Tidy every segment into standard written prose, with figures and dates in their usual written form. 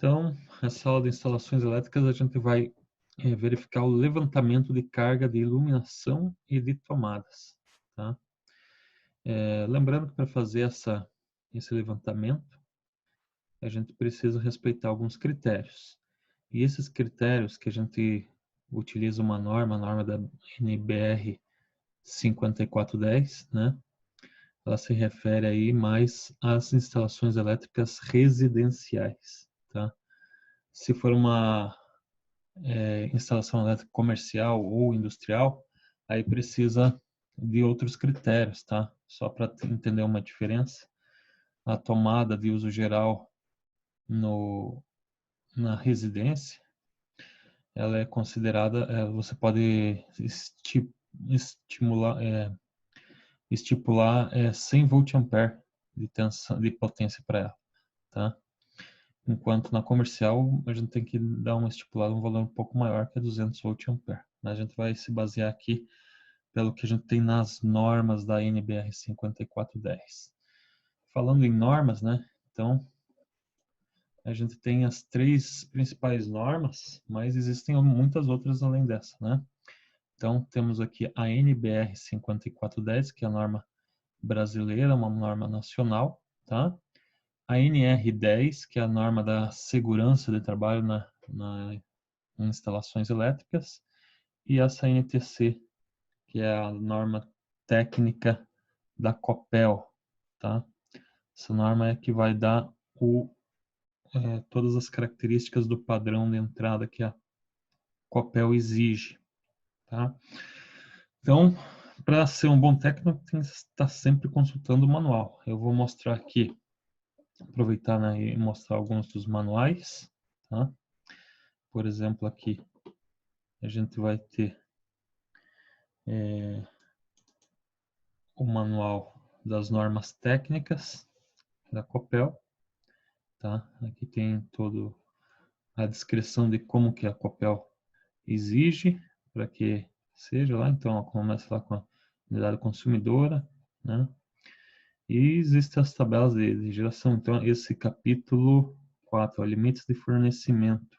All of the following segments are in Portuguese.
Então, essa aula de instalações elétricas a gente vai verificar o levantamento de carga de iluminação e de tomadas, tá? Lembrando que para fazer esse levantamento, a gente precisa respeitar alguns critérios. E esses critérios que a gente utiliza uma norma, a norma da NBR 5410, né? Ela se refere aí mais às instalações elétricas residenciais, tá? Se for uma instalação elétrica comercial ou industrial, aí precisa de outros critérios, tá? Só para entender uma diferença. A tomada de uso geral na residência, ela é considerada, você pode estipular 100 volt-ampere de tensão, de potência para ela, tá? Enquanto na comercial a gente tem que dar uma estipulada, um valor um pouco maior, que é 200 volt-ampere. A gente vai se basear aqui pelo que a gente tem nas normas da NBR 5410. Falando em normas, né? Então, a gente tem as três principais normas, mas existem muitas outras além dessa, né? Então, temos aqui a NBR 5410, que é a norma brasileira, uma norma nacional, tá? A NR10, que é a norma da segurança de trabalho em instalações elétricas, e essa NTC, que é a norma técnica da Copel, tá? Essa norma é que vai dar todas as características do padrão de entrada que a Copel exige, tá? Então, para ser um bom técnico, tem que estar sempre consultando o manual. Eu vou mostrar aqui, aproveitar, né, e mostrar alguns dos manuais, tá? Por exemplo, aqui a gente vai ter o manual das normas técnicas da Copel, tá? Aqui tem toda a descrição de como que a Copel exige para que seja lá. Então, ela começa lá com a unidade consumidora, né? E existem as tabelas de geração. Então, esse capítulo 4, ó, limites de fornecimento,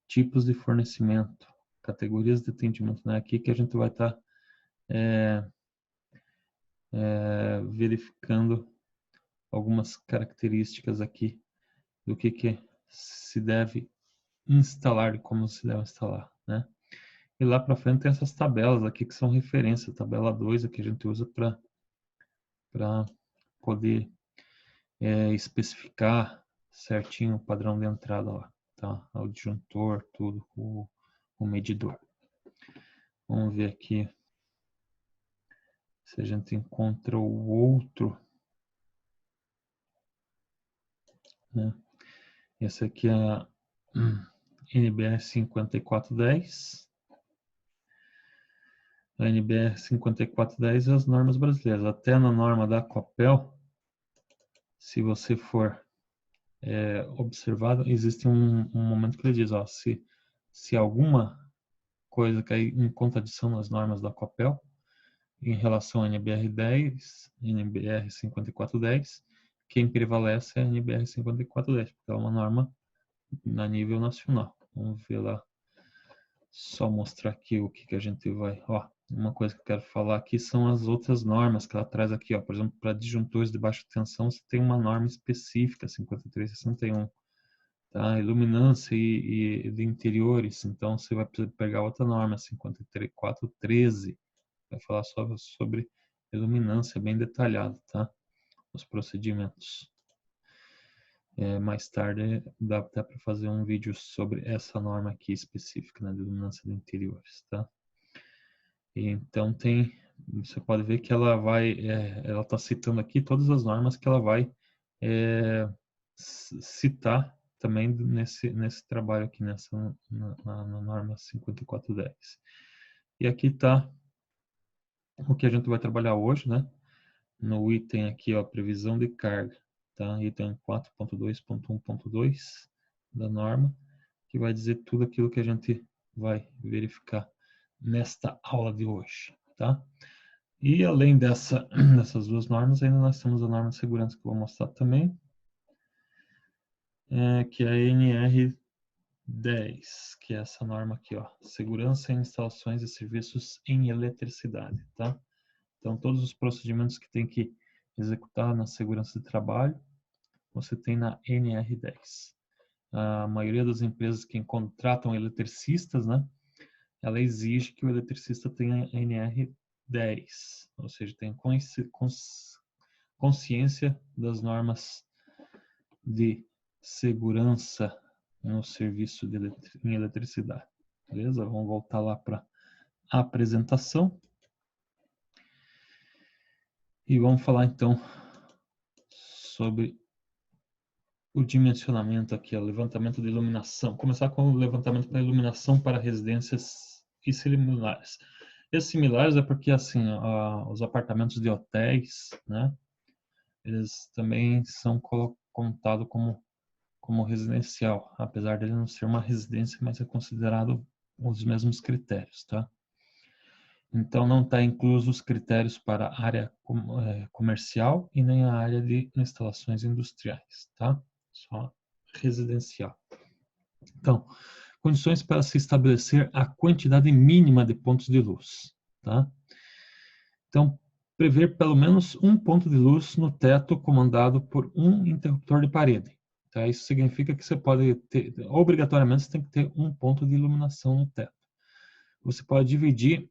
tipos de fornecimento, categorias de atendimento, né? Aqui que a gente vai estar verificando algumas características aqui do que se deve instalar e como se deve instalar, né? E lá para frente tem essas tabelas aqui que são referência. Tabela 2 aqui a gente usa para poder especificar certinho o padrão de entrada lá, tá? O disjuntor, tudo, o medidor. Vamos ver aqui se a gente encontra o outro, né? Esse aqui é a NBR 5410. A NBR 5410 é as normas brasileiras. Até na norma da Copel, se você for observar, existe um momento que ele diz, ó, se alguma coisa cair em contradição nas normas da Copel, em relação à NBR 10, NBR 5410, quem prevalece é a NBR 5410, porque é uma norma a nível nacional. Vamos ver lá, só mostrar aqui o que a gente vai... Ó, uma coisa que eu quero falar aqui são as outras normas que ela traz aqui, ó. Por exemplo, para disjuntores de baixa tensão, você tem uma norma específica, 5361, tá? Iluminância e de interiores, então você vai pegar outra norma, 5413, vai falar sobre iluminância, bem detalhado, tá? Os procedimentos. Mais tarde dá para fazer um vídeo sobre essa norma aqui específica, né, de iluminância de interiores, tá? E então você pode ver que ela ela está citando aqui todas as normas que ela vai citar também nesse trabalho aqui, na norma 5410. E aqui está o que a gente vai trabalhar hoje, né? No item aqui, ó, previsão de carga, tá? Item 4.2.1.2 da norma, que vai dizer tudo aquilo que a gente vai verificar nesta aula de hoje, tá? E além dessas duas normas, ainda nós temos a norma de segurança que eu vou mostrar também. que é a NR10, que é essa norma aqui, ó, segurança em instalações e serviços em eletricidade, tá? Então, todos os procedimentos que tem que executar na segurança de trabalho, você tem na NR10. A maioria das empresas que contratam eletricistas, né, ela exige que o eletricista tenha NR10, ou seja, tenha consciência das normas de segurança no serviço em eletricidade. Beleza? Vamos voltar lá para a apresentação. E vamos falar então sobre o dimensionamento aqui, o levantamento de iluminação. Começar com o levantamento da iluminação para residências e similares. Esses similares é porque assim, os apartamentos de hotéis, né, eles também são contados como residencial, apesar de ele não ser uma residência, mas é considerado os mesmos critérios, tá? Então não está incluso os critérios para a área comercial e nem a área de instalações industriais, tá? Só residencial. Então, condições para se estabelecer a quantidade mínima de pontos de luz, tá? Então, prever pelo menos um ponto de luz no teto comandado por um interruptor de parede. Tá? Isso significa que você pode ter, obrigatoriamente, você tem que ter um ponto de iluminação no teto. Você pode dividir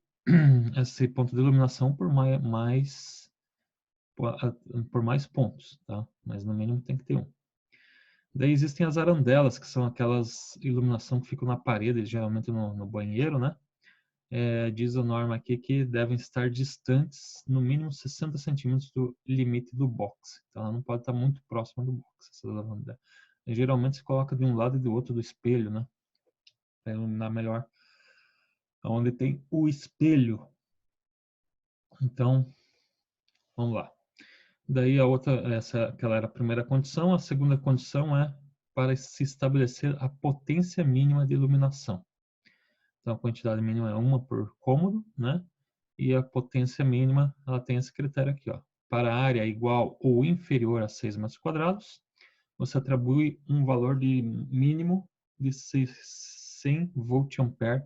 esse ponto de iluminação por mais pontos, tá? Mas no mínimo tem que ter um. Daí existem as arandelas, que são aquelas iluminação que ficam na parede, geralmente no banheiro, né? Diz a norma aqui que devem estar distantes no mínimo 60 centímetros do limite do box. Então ela não pode estar muito próxima do box, essa lavandela. Geralmente se coloca de um lado e do outro do espelho, né? Para iluminar melhor onde tem o espelho. Então, vamos lá. Daí a outra, aquela era a primeira condição. A segunda condição é para se estabelecer a potência mínima de iluminação. Então a quantidade mínima é 1 por cômodo, né? E a potência mínima, ela tem esse critério aqui, ó. Para a área igual ou inferior a 6 metros quadrados, você atribui um valor de mínimo de 100 volt-ampere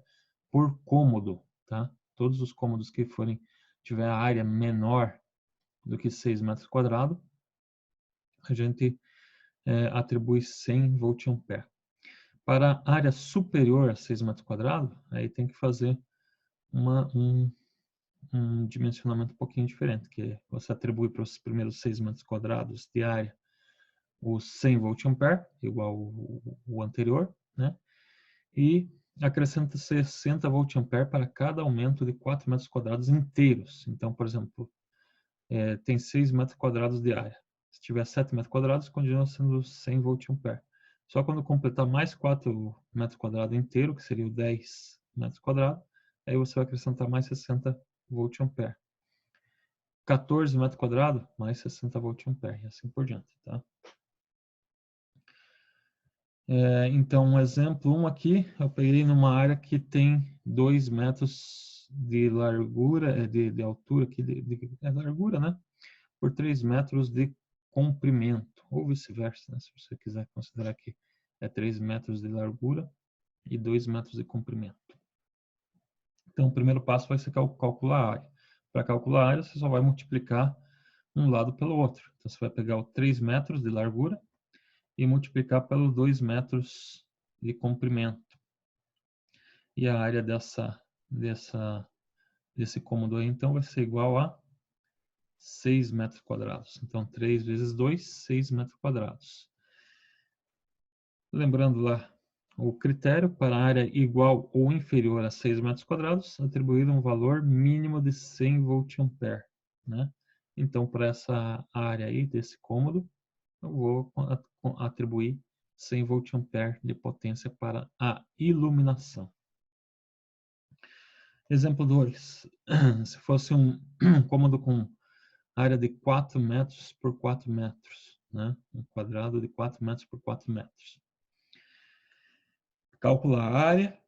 por cômodo, tá? Todos os cômodos que tiver a área menor do que 6 metros quadrados, a gente atribui 100 volt-ampere. Para a área superior a 6 metros quadrados, aí tem que fazer um dimensionamento um pouquinho diferente, que você atribui para os primeiros 6 metros quadrados de área os 100 volt-ampere, igual o anterior, né? E acrescenta 60 volt-ampere para cada aumento de 4 metros quadrados inteiros. Então, por exemplo, tem 6 metros quadrados de área. Se tiver 7 metros quadrados, continua sendo 100 volt-ampere. Só quando completar mais 4 metros quadrados inteiro, que seria o 10 metros quadrados, aí você vai acrescentar mais 60 volt-ampere. 14 metros quadrados, mais 60 volt-ampere, e assim por diante, tá? Então, um exemplo, aqui, eu peguei numa área que tem 2 metros de largura, de altura, aqui, largura, né? Por 3 metros de comprimento, ou vice-versa, né? Se você quiser considerar que é 3 metros de largura e 2 metros de comprimento. Então, o primeiro passo vai ser calcular a área. Para calcular a área, você só vai multiplicar um lado pelo outro. Então, você vai pegar o 3 metros de largura e multiplicar pelos 2 metros de comprimento. E a área desse cômodo aí, então, vai ser igual a 6 metros quadrados. Então, 3 vezes 2, 6 metros quadrados. Lembrando lá, o critério para a área igual ou inferior a 6 metros quadrados, atribuído um valor mínimo de 100 volt-ampere, né? Então, para essa área aí, desse cômodo, eu vou atribuir 100 volt-ampere de potência para a iluminação. Exemplo 2. Se fosse um cômodo com área de 4 metros por 4 metros, né? Um quadrado de 4 metros por 4 metros. Calcular a área.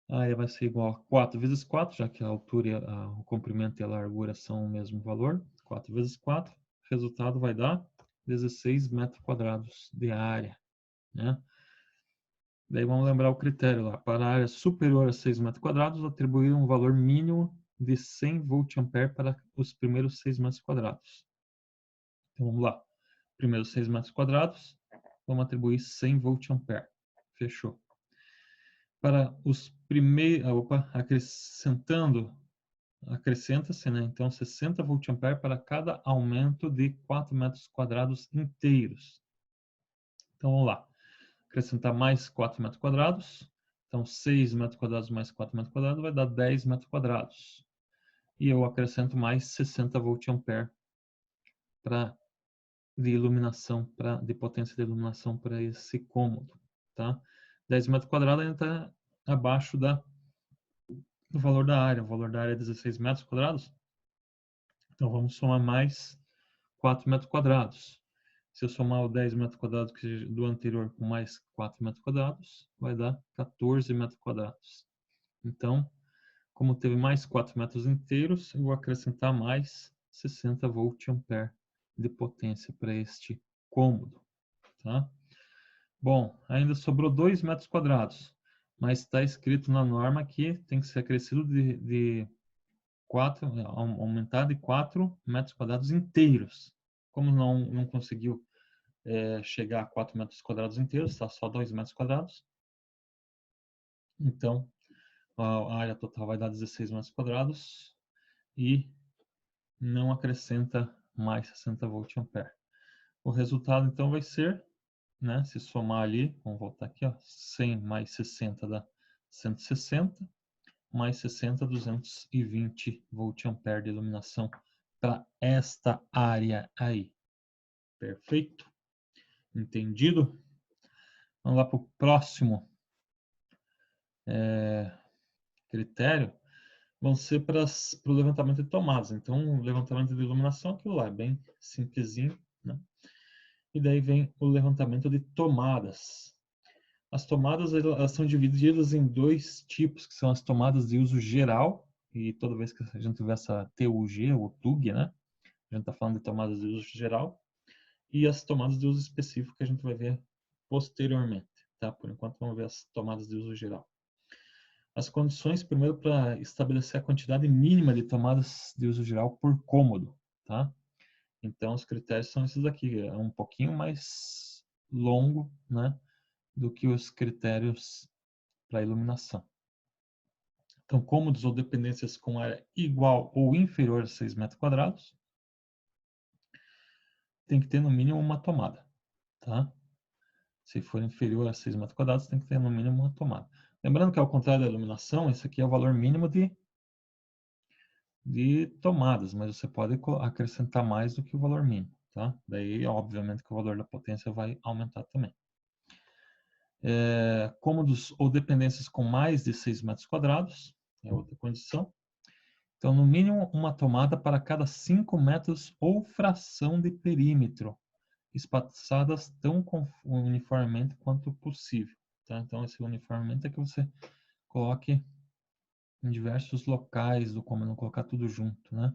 A área vai ser igual a 4 vezes 4, já que a altura, o comprimento e a largura são o mesmo valor. 4 vezes 4. Resultado vai dar 16 metros quadrados de área, né? Daí vamos lembrar o critério lá. Para a área superior a 6 metros quadrados, atribuir um valor mínimo de 100 volt-ampere para os primeiros 6 metros quadrados. Então vamos lá. Primeiros 6 metros quadrados, vamos atribuir 100 volt-ampere. Fechou. Para os primeiros, acrescenta-se, né? Então 60 volt-ampere para cada aumento de 4 metros quadrados inteiros. Então vamos lá. Acrescentar mais 4 metros quadrados. Então 6 metros quadrados mais 4 metros quadrados vai dar 10 metros quadrados. E eu acrescento mais 60 volt-ampere de iluminação, de potência de iluminação para esse cômodo, tá? 10 metros quadrados ainda está abaixo do valor da área. O valor da área é 16 metros quadrados. Então vamos somar mais 4 metros quadrados. Se eu somar o 10 metros quadrados do anterior com mais 4 metros quadrados, vai dar 14 metros quadrados. Então, como teve mais 4 metros inteiros, eu vou acrescentar mais 60 volt-ampere de potência para este cômodo. Tá? Bom, ainda sobrou 2 metros quadrados, mas está escrito na norma que tem que ser acrescido de 4, aumentar de 4 metros quadrados inteiros. Como não conseguiu chegar a 4 metros quadrados inteiros, está só 2 metros quadrados. Então, a área total vai dar 16 metros quadrados e não acrescenta mais 60 volt-ampere. O resultado, então, vai ser, né, se somar ali, vamos voltar aqui, ó, 100 mais 60 dá 160, mais 60, 220 volt-ampere de iluminação para esta área aí. Perfeito? Entendido? Vamos lá para o próximo critério. Vão ser para o levantamento de tomadas. Então, o levantamento de iluminação, aquilo lá é bem simplesinho, né? E daí vem o levantamento de tomadas. As tomadas, elas são divididas em dois tipos, que são as tomadas de uso geral, e toda vez que a gente tiver essa TUG ou TUG, né? A gente está falando de tomadas de uso geral, e as tomadas de uso específico que a gente vai ver posteriormente, tá? Por enquanto, vamos ver as tomadas de uso geral. As condições, primeiro, para estabelecer a quantidade mínima de tomadas de uso geral por cômodo, tá? Então, os critérios são esses aqui. É um pouquinho mais longo, né, do que os critérios para iluminação. Então, cômodos ou dependências com área igual ou inferior a 6 metros quadrados, tem que ter no mínimo uma tomada, tá? Se for inferior a 6 metros quadrados, tem que ter no mínimo uma tomada. Lembrando que, ao contrário da iluminação, esse aqui é o valor mínimo de tomadas, mas você pode acrescentar mais do que o valor mínimo, tá? Daí, obviamente, que o valor da potência vai aumentar também. Cômodos ou dependências com mais de 6 metros quadrados, é outra condição. Então, no mínimo, uma tomada para cada 5 metros ou fração de perímetro, espaçadas tão uniformemente quanto possível, tá? Então, esse uniformemente é que você coloque em diversos locais do cômodo, não colocar tudo junto, né?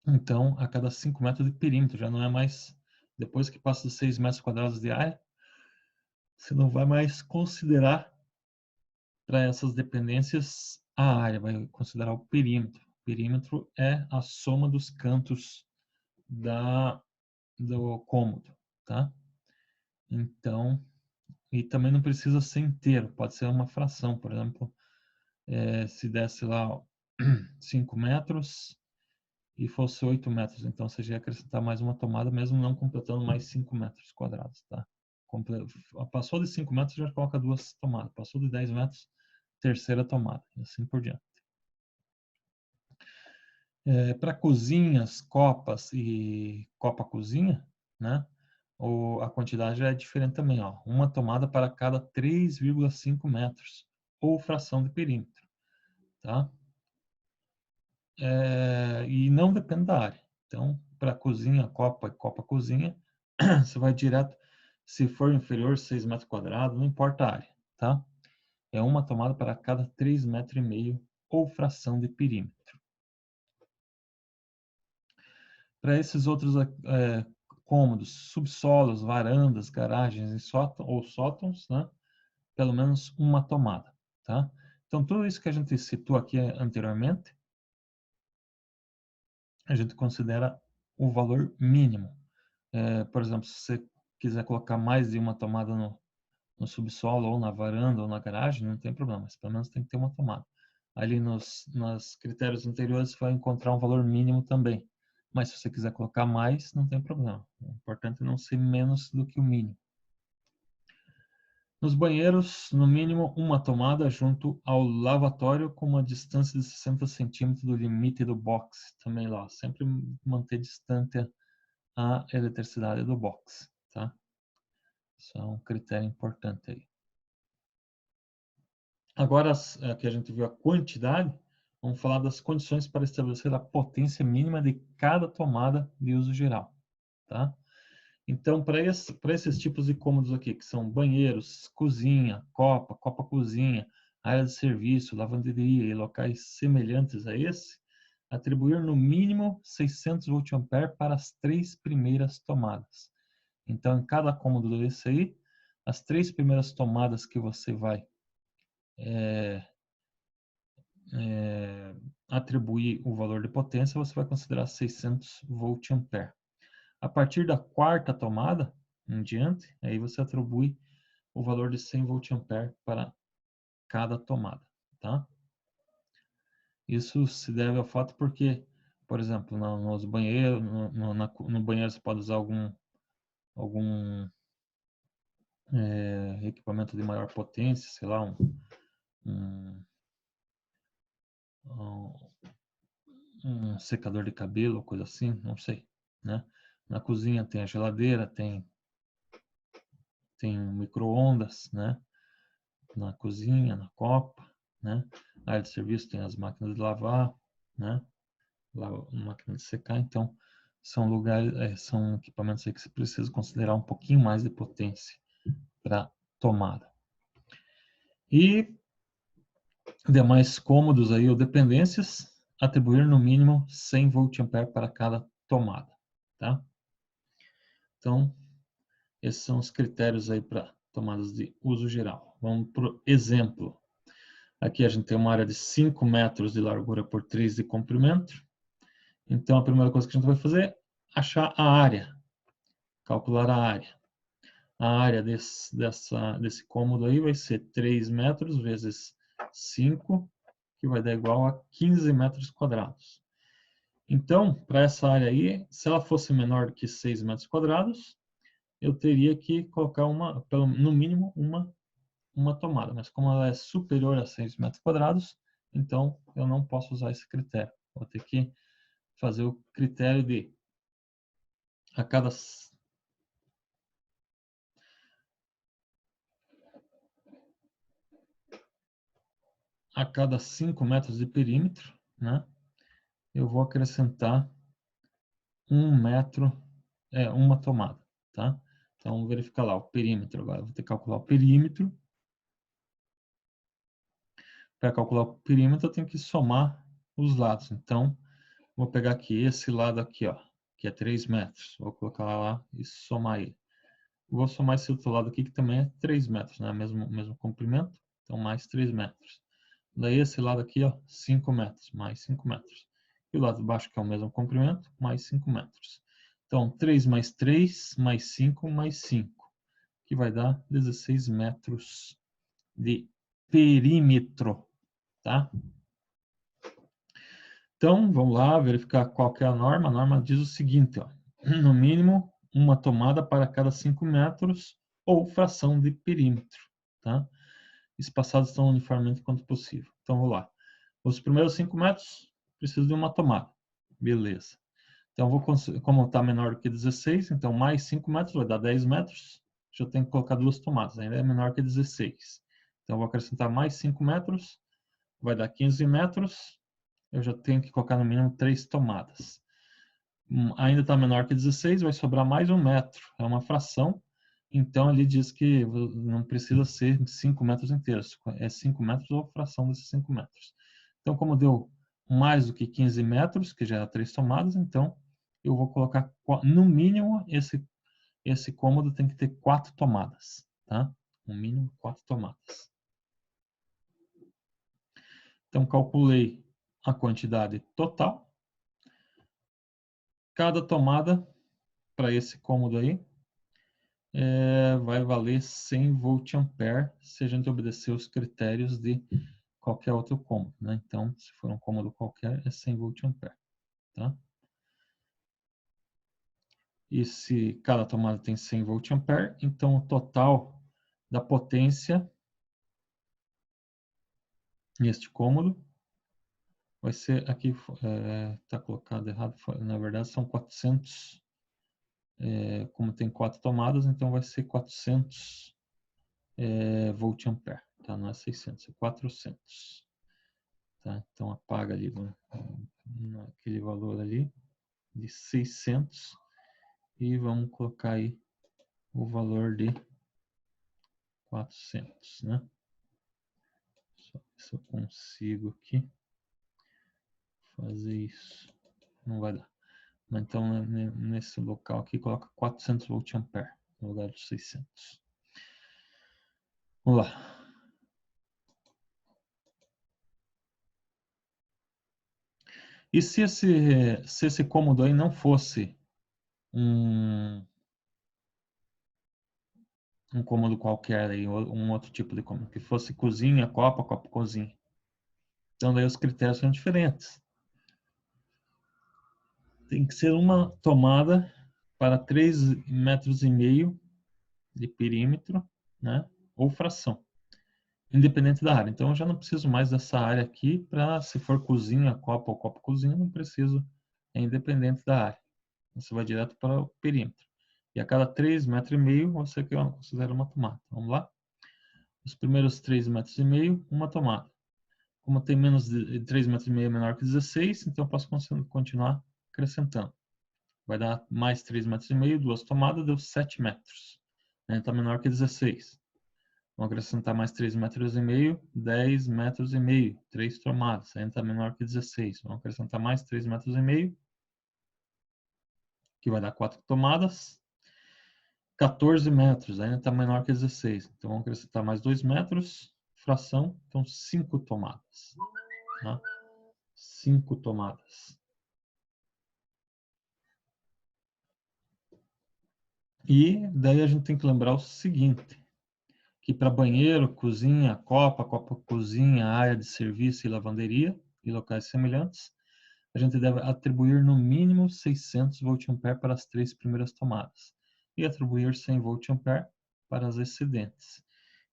Então, a cada 5 metros de perímetro, já não é mais, depois que passa dos 6 metros quadrados de área, você não vai mais considerar para essas dependências a área, vai considerar o perímetro. O perímetro é a soma dos cantos do cômodo, tá? Então, e também não precisa ser inteiro, pode ser uma fração, por exemplo, se desse lá 5 metros e fosse 8 metros, então você já ia acrescentar mais uma tomada, mesmo não completando mais 5 metros quadrados, tá? Passou de 5 metros, já coloca duas tomadas. Passou de 10 metros, terceira tomada, e assim por diante. Para cozinhas, copas e copa-cozinha, né? A quantidade já é diferente também, ó. Uma tomada para cada 3,5 metros, ou fração de perímetro, tá? E não depende da área. Então, para cozinha, copa e copa-cozinha, você vai direto, se for inferior a 6 metros quadrados, não importa a área, tá? É uma tomada para cada 3,5 metros ou fração de perímetro. Para esses outros cômodos, subsolos, varandas, garagens e ou sótãos, né? Pelo menos uma tomada, tá? Então, tudo isso que a gente citou aqui anteriormente, a gente considera o valor mínimo. Por exemplo, se você quiser colocar mais de uma tomada no subsolo, ou na varanda, ou na garagem, não tem problema, mas pelo menos tem que ter uma tomada. Ali nos critérios anteriores, você vai encontrar um valor mínimo também. Mas se você quiser colocar mais, não tem problema. O importante é não ser menos do que o mínimo. Nos banheiros, no mínimo uma tomada junto ao lavatório com uma distância de 60 centímetros do limite do box. Também lá, sempre manter distante a eletricidade do box, tá? Isso é um critério importante aí. Agora que a gente viu a quantidade, vamos falar das condições para estabelecer a potência mínima de cada tomada de uso geral, tá? Então, para esses tipos de cômodos aqui, que são banheiros, cozinha, copa-cozinha, área de serviço, lavanderia e locais semelhantes a esse, atribuir no mínimo 600 VA para as 3 primeiras tomadas. Então, em cada cômodo desse aí, as 3 primeiras tomadas que você vai atribuir o valor de potência, você vai considerar 600 VA. A partir da 4ª tomada em diante, aí você atribui o valor de 100 VA para cada tomada, tá? Isso se deve ao fato porque, por exemplo, nos banheiros, no banheiro você pode usar algum equipamento de maior potência, sei lá, um secador de cabelo, coisa assim, não sei, né? Na cozinha tem a geladeira, tem micro-ondas, né? Na cozinha, na copa, né? Na área de serviço tem as máquinas de lavar, né? Máquina de secar, então são lugares, são equipamentos aí que você precisa considerar um pouquinho mais de potência para tomada. E demais cômodos aí ou dependências, atribuir no mínimo 100 VA para cada tomada, tá? Então, esses são os critérios aí para tomadas de uso geral. Vamos para o exemplo. Aqui a gente tem uma área de 5 metros de largura por 3 de comprimento. Então, a primeira coisa que a gente vai fazer é achar a área, calcular a área. A área desse cômodo aí vai ser 3 metros vezes 5, que vai dar igual a 15 metros quadrados. Então, para essa área aí, se ela fosse menor do que 6 metros quadrados, eu teria que colocar no mínimo uma tomada. Mas como ela é superior a 6 metros quadrados, então eu não posso usar esse critério. Vou ter que fazer o critério de a cada 5 metros de perímetro, né, eu vou acrescentar 1 metro, uma tomada, tá? Então, vamos verificar lá o perímetro agora. Eu vou ter que calcular o perímetro. Para calcular o perímetro, eu tenho que somar os lados. Então, vou pegar aqui esse lado aqui, ó, que é 3 metros. Vou colocar lá e somar ele. Vou somar esse outro lado aqui, que também é 3 metros, né? Mesmo comprimento. Então, mais 3 metros. Daí, esse lado aqui, ó, 5 metros, mais 5 metros. E o lado de baixo, que é o mesmo comprimento, mais 5 metros. Então, 3 mais 3, mais 5, mais 5. Que vai dar 16 metros de perímetro, tá? Então, vamos lá verificar qual que é a norma. A norma diz o seguinte, ó, no mínimo, uma tomada para cada 5 metros ou fração de perímetro, tá? Espaçados tão uniformemente quanto possível. Então, vamos lá. Os primeiros 5 metros, preciso de uma tomada. Beleza. Então, como está menor do que 16, então mais 5 metros vai dar 10 metros. Já tenho que colocar 2 tomadas, ainda é menor que 16. Então, vou acrescentar mais 5 metros, vai dar 15 metros. Eu já tenho que colocar no mínimo 3 tomadas. Ainda está menor que 16, vai sobrar mais 1 metro. É uma fração. Então, ele diz que não precisa ser 5 metros inteiros. É 5 metros ou fração desses 5 metros. Então, como deu mais do que 15 metros, que já é 3 tomadas, então eu vou colocar, no mínimo, esse cômodo tem que ter 4 tomadas, tá? No mínimo 4 tomadas. Então, calculei a quantidade total. Cada tomada para esse cômodo aí vai valer 100 volt-ampere se a gente obedecer os critérios de qualquer outro cômodo, né? Então, se for um cômodo qualquer, é 100 volt-ampere, tá? E se cada tomada tem 100 volt-ampere, então o total da potência neste cômodo vai ser aqui, está colocado errado, na verdade são 400, como tem 4 tomadas, então vai ser 400 volt-ampere, tá? Não é 600, é 400. Tá? Então apaga ali aquele valor ali de 600 e vamos colocar aí o valor de 400, né? Só ver se eu consigo aqui fazer isso. Não vai dar. Mas então nesse local aqui coloca 400 volt-ampere no lugar de 600. Vamos lá. E se esse cômodo aí não fosse um cômodo qualquer aí, um outro tipo de cômodo, que fosse cozinha, copa, cozinha. Então daí os critérios são diferentes. Tem que ser uma tomada para 3,5 metros de perímetro, né? Ou fração, independente da área. Então eu já não preciso mais dessa área aqui para, se for cozinha, copa ou copa cozinha, não preciso, é independente da área. Você vai direto para o perímetro. E a cada 3,5 metros você considera uma tomada. Vamos lá? Os primeiros 3,5 metros, uma tomada. Como tem menos de 3,5 metros menor que 16, então eu posso continuar acrescentando. Vai dar mais 3,5 metros, 2 tomadas, deu 7 metros. Está menor que 16. Vamos acrescentar mais 3,5 metros, 10 metros e meio, 3 tomadas, ainda está menor que 16. Vamos acrescentar mais 3,5 metros, que vai dar 4 tomadas, 14 metros, ainda está menor que 16. Então vamos acrescentar mais 2 metros, fração, então 5 tomadas. Tá? 5 tomadas. E daí a gente tem que lembrar o seguinte, que para banheiro, cozinha, copa, cozinha, área de serviço e lavanderia e locais semelhantes, a gente deve atribuir no mínimo 600 volt-ampere para as 3 primeiras tomadas e atribuir 100 volt-ampere para as excedentes.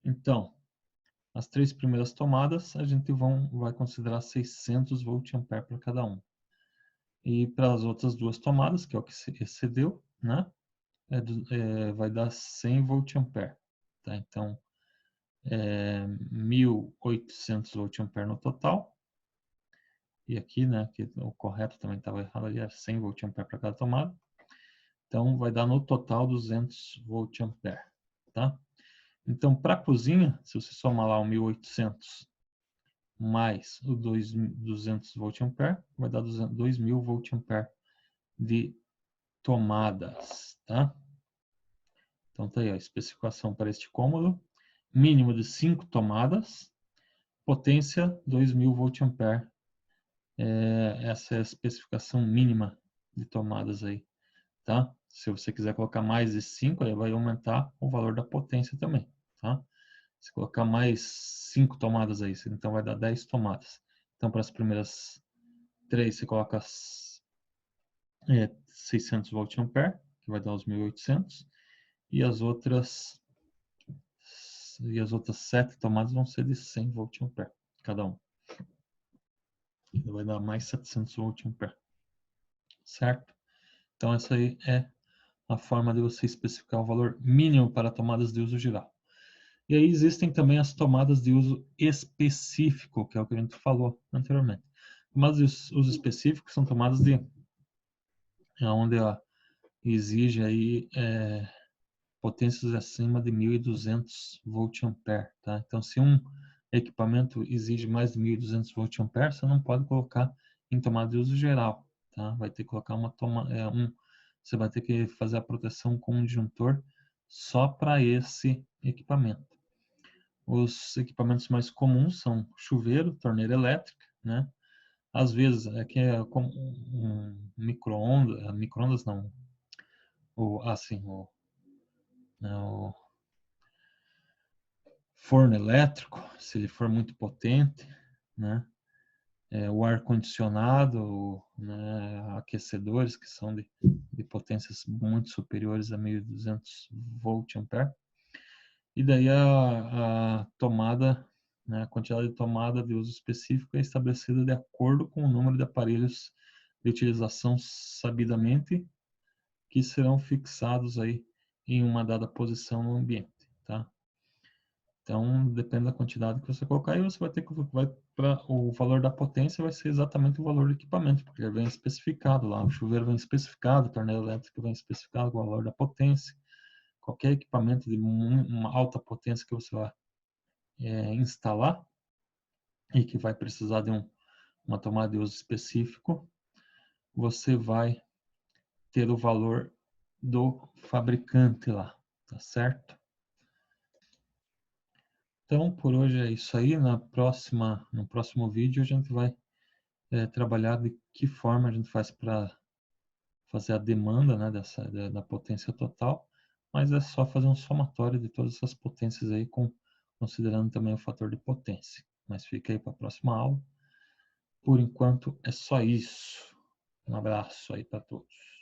Então, as 3 primeiras tomadas a gente vai considerar 600 volt-ampere para cada uma. E para as outras 2 tomadas, que é o que excedeu, né? Vai dar 100 volt-ampere. Tá? Então, 1.800 volt-ampere no total. E aqui, né, que o correto também estava errado ali, é 100 volt-ampere para cada tomada. Então, vai dar no total 200 volt-ampere, tá? Então, para a cozinha, se você somar lá o 1.800 mais o 200 volt-ampere, vai dar 2.000 volt-ampere de tomadas, tá? Então, tá aí a especificação para este cômodo. Mínimo de 5 tomadas, potência 2.000 volt-ampere. Essa é a especificação mínima de tomadas aí, tá? Se você quiser colocar mais de 5, aí vai aumentar o valor da potência também, tá? Se colocar mais 5 tomadas aí, então vai dar 10 tomadas. Então, para as primeiras 3, você coloca 600 volt-ampere, que vai dar os 1.800, e as outras 7 tomadas vão ser de 100 volt-ampere cada um. Vai dar mais 700 volt-ampere. Certo? Então essa aí é a forma de você especificar o valor mínimo para tomadas de uso geral. E aí existem também as tomadas de uso específico, que é o que a gente falou anteriormente. Tomadas de uso específico são tomadas onde exige aí potências acima de 1.200 volt-ampere, tá? Então, se um equipamento exige mais de 1.200 volt-ampere, você não pode colocar em tomada de uso geral, tá? Vai ter que colocar uma você vai ter que fazer a proteção com um disjuntor só para esse equipamento. Os equipamentos mais comuns são chuveiro, torneira elétrica, né? Às vezes, aqui é como um micro-ondas, micro-ondas não, né, o forno elétrico, se ele for muito potente, né? O ar-condicionado, né? Aquecedores que são de potências muito superiores a 1.200 volt-ampere. E daí a tomada, né, a quantidade de tomada de uso específico é estabelecida de acordo com o número de aparelhos de utilização sabidamente que serão fixados aí em uma dada posição no ambiente, tá? Então, depende da quantidade que você colocar, e você vai ter que para o valor da potência vai ser exatamente o valor do equipamento, porque ele vem especificado lá, o chuveiro vem especificado, a torneira elétrica vem especificado com o valor da potência. Qualquer equipamento de uma alta potência que você vai instalar e que vai precisar de uma tomada de uso específico, você vai ter o valor do fabricante lá, tá certo? Então, por hoje é isso aí. No próximo vídeo, a gente vai trabalhar de que forma a gente faz para fazer a demanda, né, da potência total, mas é só fazer um somatório de todas essas potências aí, considerando também o fator de potência. Mas fica aí para a próxima aula. Por enquanto é só isso. Um abraço aí para todos.